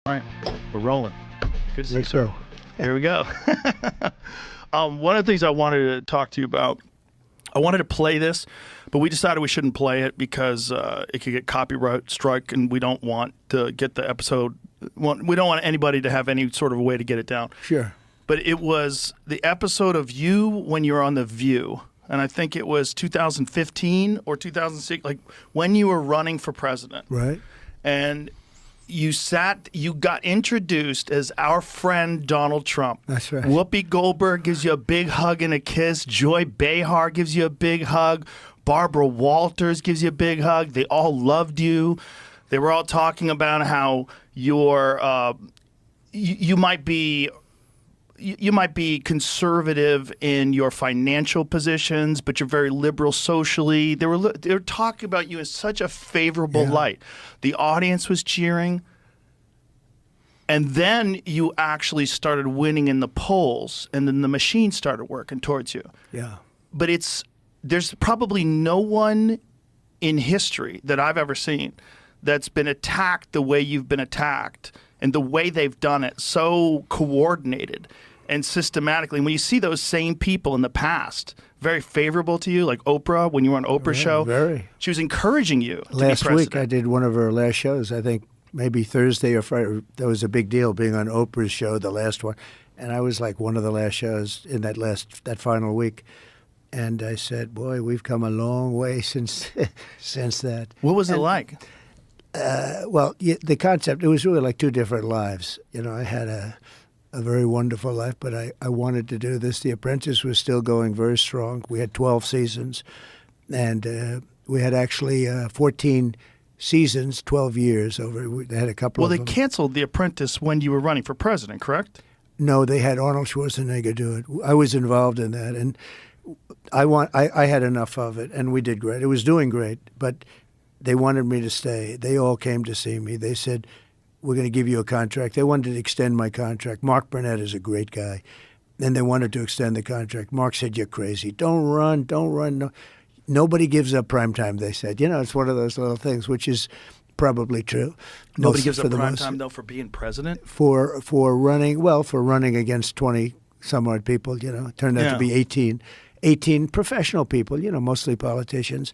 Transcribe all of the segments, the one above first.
All right, we're rolling. Good to see you, Let's sir. go. Here we go. One of the things I wanted to talk to you about, I wanted to play this, but we decided we shouldn't play it because it could get copyright strike, and we don't want to get the episode. We don't want anybody to have any sort of way to get it down. Sure. But it was the episode of you when you were on The View, and I think it was 2015 or 2006, like when you were running for president. Right. And you got introduced as our friend Donald Trump. That's right. Whoopi Goldberg gives you a big hug and a kiss. Joy Behar gives you a big hug. Barbara Walters gives you a big hug. They all loved you. They were all talking about how you're you might be conservative in your financial positions, but you're very liberal socially. They were talking about you in such a favorable light. The audience was cheering. And then you actually started winning in the polls, and then the machine started working towards you. Yeah. But there's probably no one in history that I've ever seen that's been attacked the way you've been attacked, and the way they've done it, so coordinated and systematically. And when you see those same people in the past, very favorable to you, like Oprah, when you were on Oprah's show, very. She was encouraging you to Last be president. week I did one of her last shows, I think maybe Thursday or Friday. That was a big deal, being on Oprah's show, the last one. And I was like one of the last shows in that final week. And I said, boy, we've come a long way since that. What was it like? Well, the concept, it was really like two different lives. You know, I had a very wonderful life, but I wanted to do this. The Apprentice was still going very strong. We had 12 seasons, and we had actually 14 seasons, 12 years over. They had a couple of them. Well, they canceled The Apprentice when you were running for president, correct? No, they had Arnold Schwarzenegger do it. I was involved in that, and I had enough of it, and we did great. It was doing great, but they wanted me to stay. They all came to see me. They said, we're going to give you a contract. They wanted to extend my contract. Mark Burnett is a great guy. And they wanted to extend the contract. Mark said, you're crazy. Don't run. No. Nobody gives up prime time, they said. You know, it's one of those little things, which is probably true. Nobody gives up prime time, though, for being president? For running against 20 some odd people, you know. It turned out to be 18 professional people, you know, mostly politicians.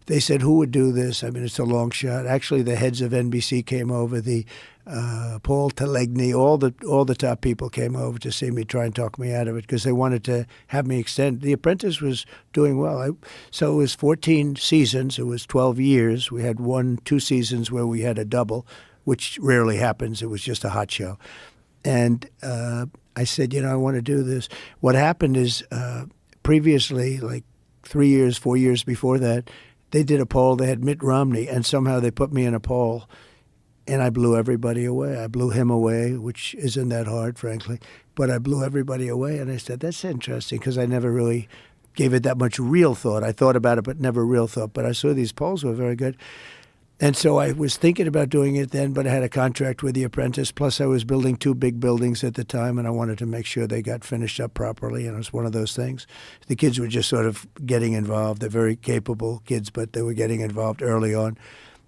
They said, who would do this? I mean, it's a long shot. Actually, the heads of NBC came over, the Paul Telegny, all the top people came over to see me, try and talk me out of it, because they wanted to have me extend. The Apprentice was doing well. So it was 14 seasons. It was 12 years. We had 2 seasons where we had a double, which rarely happens. It was just a hot show. And I said, you know, I want to do this. What happened is previously, like 3 years, 4 years before that, they did a poll. They had Mitt Romney, and somehow they put me in a poll, and I blew everybody away. I blew him away, which isn't that hard, frankly, but I blew everybody away. And I said, that's interesting, because I never really gave it that much real thought. I thought about it, but never real thought. But I saw these polls were very good. And so I was thinking about doing it then, but I had a contract with The Apprentice. Plus, I was building 2 big buildings at the time, and I wanted to make sure they got finished up properly. And it was one of those things. The kids were just sort of getting involved. They're very capable kids, but they were getting involved early on.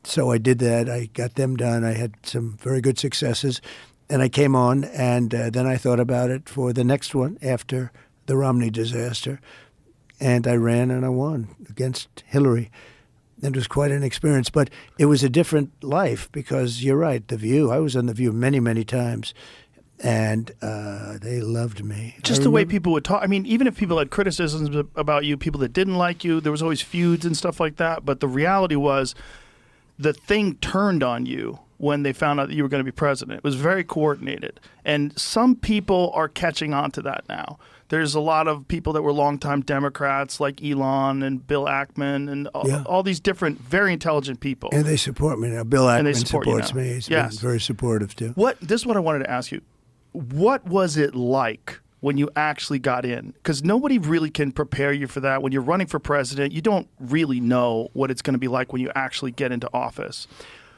So I did that. I got them done. I had some very good successes. And I came on, and then I thought about it for the next one after the Romney disaster. And I ran, and I won against Hillary. It was quite an experience, but it was a different life, because you're right, The View. I was on The View many, many times, and they loved me. Just the way people would talk. I mean, even if people had criticisms about you, people that didn't like you, there was always feuds and stuff like that. But the reality was the thing turned on you when they found out that you were going to be president. It was very coordinated. And some people are catching on to that now. There's a lot of people that were longtime Democrats like Elon and Bill Ackman and all these different, very intelligent people. And they support me now. Bill Ackman supports me. He's been very supportive, too. This is what I wanted to ask you. What was it like when you actually got in? Because nobody really can prepare you for that. When you're running for president, you don't really know what it's going to be like when you actually get into office.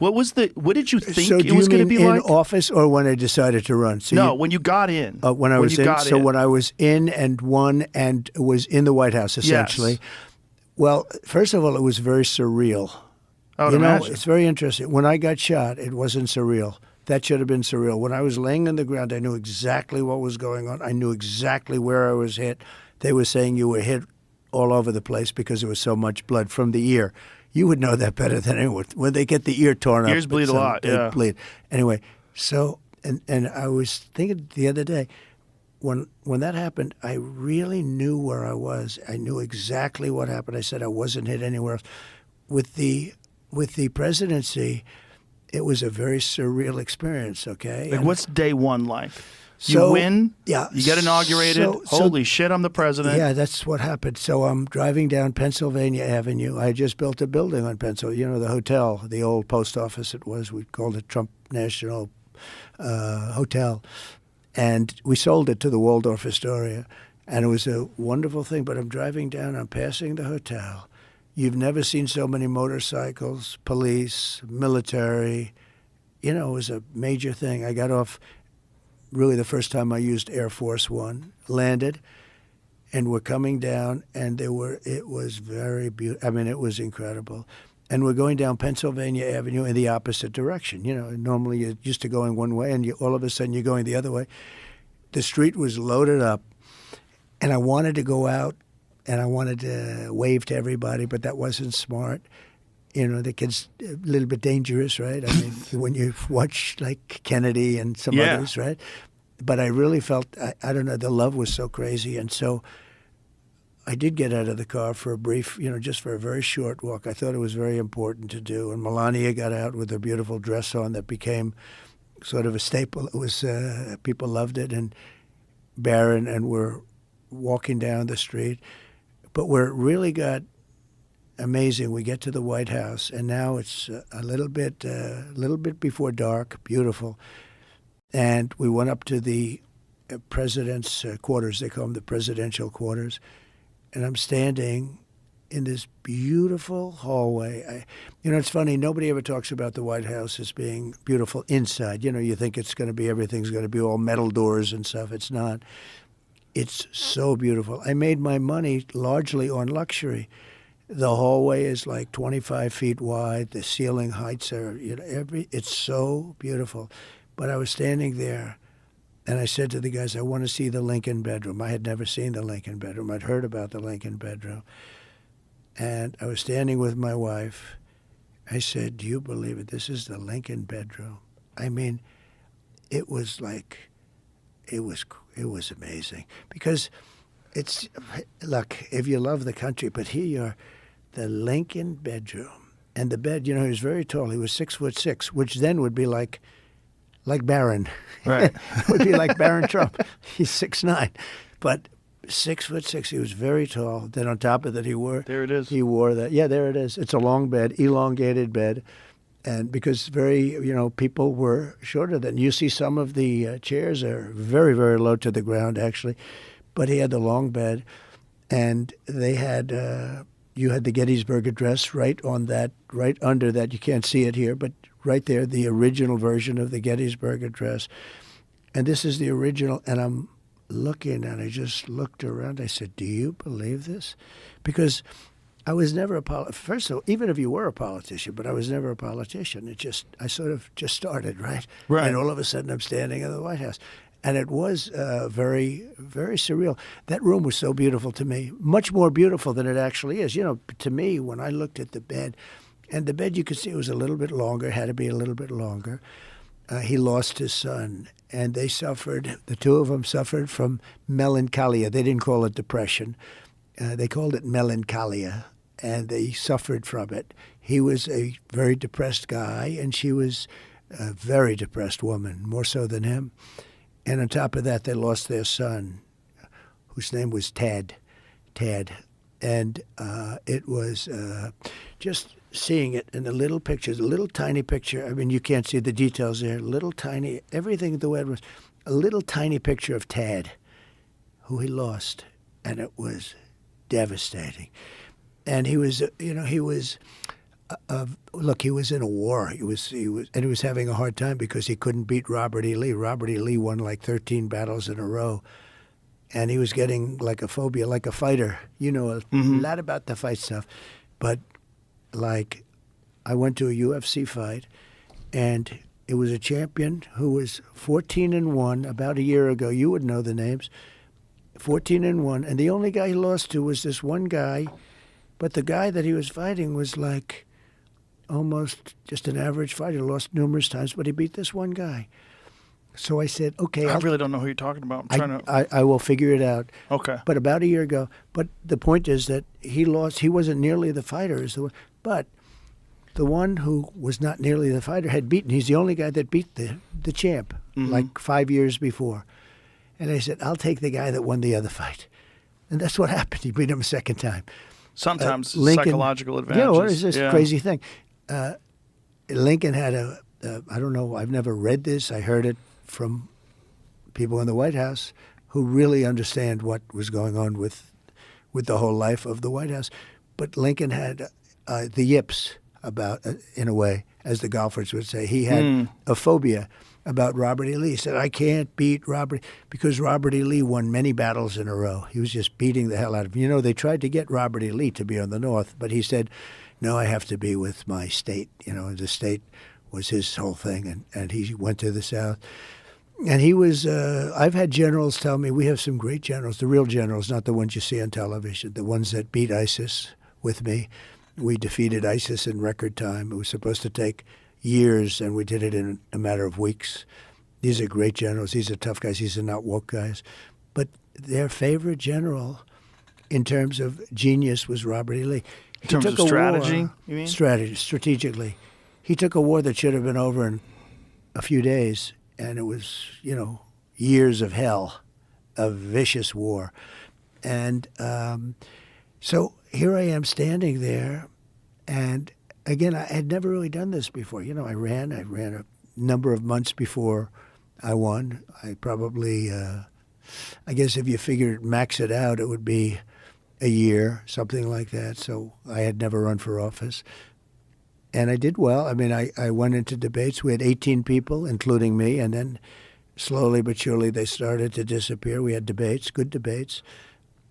What did you think it was going to be like? In office, or when I decided to run? So no, when you got in. When I was in. So when I was in and won and was in the White House, essentially. Yes. Well, first of all, it was very surreal. I would imagine. It's very interesting. When I got shot, it wasn't surreal. That should have been surreal. When I was laying on the ground, I knew exactly what was going on. I knew exactly where I was hit. They were saying you were hit all over the place because there was so much blood from the ear. You would know that better than anyone. When they get the ear torn up, ears bleed a lot. They bleed. Anyway, so and I was thinking the other day, when that happened, I really knew where I was. I knew exactly what happened. I said I wasn't hit anywhere else. With the presidency, it was a very surreal experience. Okay, Like, what's day one like? So, you win. Yeah. You get inaugurated. Holy shit! I'm the president. Yeah, that's what happened. So I'm driving down Pennsylvania Avenue. I just built a building on Pennsylvania. You know, the hotel, the old post office. It was. We called it Trump National Hotel, and we sold it to the Waldorf Astoria, and it was a wonderful thing. But I'm driving down. I'm passing the hotel. You've never seen so many motorcycles, police, military. You know, it was a major thing. I got off. Really, the first time I used Air Force One, landed, and we're coming down, and it was very beautiful. I mean, it was incredible. And we're going down Pennsylvania Avenue in the opposite direction. You know, normally you're used to going one way, and all of a sudden you're going the other way. The street was loaded up, and I wanted to go out, and I wanted to wave to everybody, but that wasn't smart. You know, the kid's a little bit dangerous, right? I mean, when you watch like Kennedy and some others, right? But I really felt, I don't know, the love was so crazy. And so I did get out of the car for a brief, you know, just for a very short walk. I thought it was very important to do. And Melania got out with her beautiful dress on that became sort of a staple. It was, people loved it. And Barron, and we're walking down the street. But where it really got amazing, we get to the White House, and now it's a little bit before dark, beautiful. And we went up to the president's quarters. They call them the presidential quarters. And I'm standing in this beautiful hallway. You know, it's funny. Nobody ever talks about the White House as being beautiful inside. You know, you think it's going to be, everything's going to be all metal doors and stuff. It's not. It's so beautiful. I made my money largely on luxury. The hallway is like 25 feet wide. The ceiling heights are, you know, it's so beautiful. But I was standing there, and I said to the guys, I want to see the Lincoln bedroom. I had never seen the Lincoln bedroom. I'd heard about the Lincoln bedroom. And I was standing with my wife. I said, do you believe it? This is the Lincoln bedroom. I mean, it was like, it was amazing. Because it's, look, if you love the country, but here you are, the Lincoln bedroom. And the bed, you know, he was very tall. He was 6'6", which then would be like Barron. Right. It would be like Barron Trump. He's 6'9", but 6'6". He was very tall. Then on top of that, he wore. There it is. He wore that. Yeah, there it is. It's a long bed, elongated bed, and because people were shorter than you see. Some of the chairs are very, very low to the ground, actually, but he had the long bed, and they had. You had the Gettysburg Address right on that, right under that. You can't see it here, but right there, the original version of the Gettysburg Address. And this is the original. And I'm looking, and I just looked around. I said, do you believe this? Because I was never a politician. First of all, even if you were a politician, but I was never a politician. I sort of just started, right? Right. And all of a sudden, I'm standing in the White House. And it was very, very surreal. That room was so beautiful to me, much more beautiful than it actually is. You know, to me, when I looked at the bed, and the bed you could see it was a little bit longer, had to be a little bit longer. He lost his son, and they suffered, the two of them suffered from melancholia. They didn't call it depression. They called it melancholia, and they suffered from it. He was a very depressed guy, and she was a very depressed woman, more so than him. And on top of that, they lost their son, whose name was Ted. And it was just seeing it in the little pictures, a little tiny picture. I mean, you can't see the details there. Little tiny, everything the way it was, a little tiny picture of Ted, who he lost. And it was devastating. And he was, he was in a war. He was having a hard time because he couldn't beat Robert E. Lee. Robert E. Lee won like 13 battles in a row, and he was getting like a phobia, like a fighter. You know, a lot about the fight stuff. But like, I went to a UFC fight, and It was a champion who was 14-1 about a year ago. You would know the names. 14-1, and the only guy he lost to was this one guy, but the guy that he was fighting was like almost just an average fighter. Lost numerous times, but he beat this one guy. So I said, okay. I really don't know who you're talking about. I'm trying to. I will figure it out. Okay. But about a year ago. But the point is that he lost. He wasn't nearly the fighter as the one, but the one who was not nearly the fighter had beaten. He's the only guy that beat the champ like 5 years before. And I said, I'll take the guy that won the other fight. And that's what happened. He beat him a second time. Sometimes Lincoln, psychological advantages. Yeah, what is this crazy thing? Lincoln had I don't know, I've never read this. I heard it from people in the White House who really understand what was going on with the whole life of the White House. But Lincoln had the yips about, in a way, as the golfers would say. He had a phobia about Robert E. Lee. He said, I can't beat Robert, because Robert E. Lee won many battles in a row. He was just beating the hell out of him. You know, they tried to get Robert E. Lee to be on the North, but he said, no, I have to be with my state. You know, the state was his whole thing, and he went to the South. And he was, I've had generals tell me, we have some great generals, the real generals, not the ones you see on television, the ones that beat ISIS with me. We defeated ISIS in record time. It was supposed to take years, and we did it in a matter of weeks. These are great generals. These are tough guys. These are not woke guys. But their favorite general in terms of genius was Robert E. Lee. In terms of strategy, you mean? Strategically. He took a war that should have been over in a few days, and it was, years of hell, of vicious war. And so here I am standing there, and again, I had never really done this before. I ran a number of months before I won. I probably, I guess if you max it out, it would be a year, something like that. So I had never run for office. And I did well. I mean, I went into debates. We had 18 people, including me, and then slowly but surely they started to disappear. We had debates, good debates.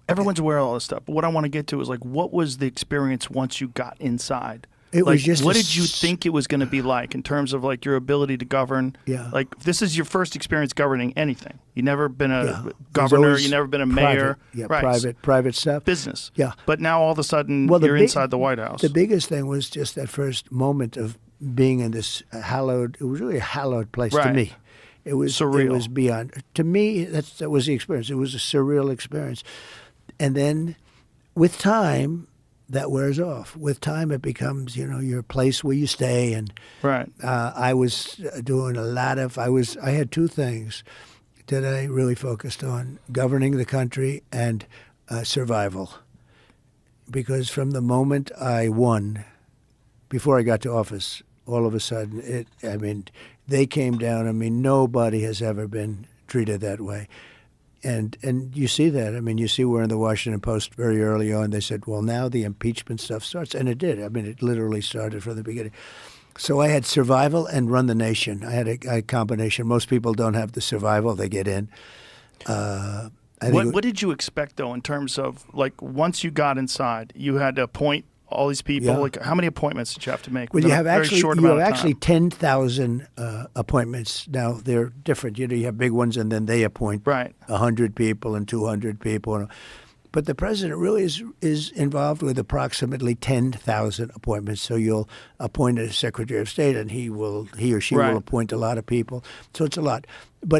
Everyone's aware of all this stuff, but what I want to get to is what was the experience once you got inside? It was just what did you think it was going to be like in terms of your ability to govern? Yeah. This is your first experience governing anything. You've never been a governor. You've never been a mayor. Private stuff. Business. Yeah. But now all of a sudden you're inside the White House. The biggest thing was just that first moment of being in this hallowed. It was really a hallowed place to me. It was surreal. It was beyond. To me, that was the experience. It was a surreal experience. And then, with time, that wears off. With time, it becomes, your place where you stay. And I was doing a lot of. I had two things that I really focused on: governing the country and survival. Because from the moment I won, before I got to office, all of a sudden, they came down. I mean, nobody has ever been treated that way. And you see that. I mean, you see where in the Washington Post very early on they said, well, now the impeachment stuff starts. And it did. I mean, it literally started from the beginning. So I had survival and run the nation. I had a combination. Most people don't have the survival. They get in. What did you expect, though, in terms of, once you got inside, you had to appoint all these people? Yeah. How many appointments did you have to make? Well, you have actually 10,000 appointments. Now, they're different. You have big ones, and then they appoint 100 people and 200 people. But the president really is involved with approximately 10,000 appointments. So you'll appoint a Secretary of State, and he or she will appoint a lot of people. So it's a lot. But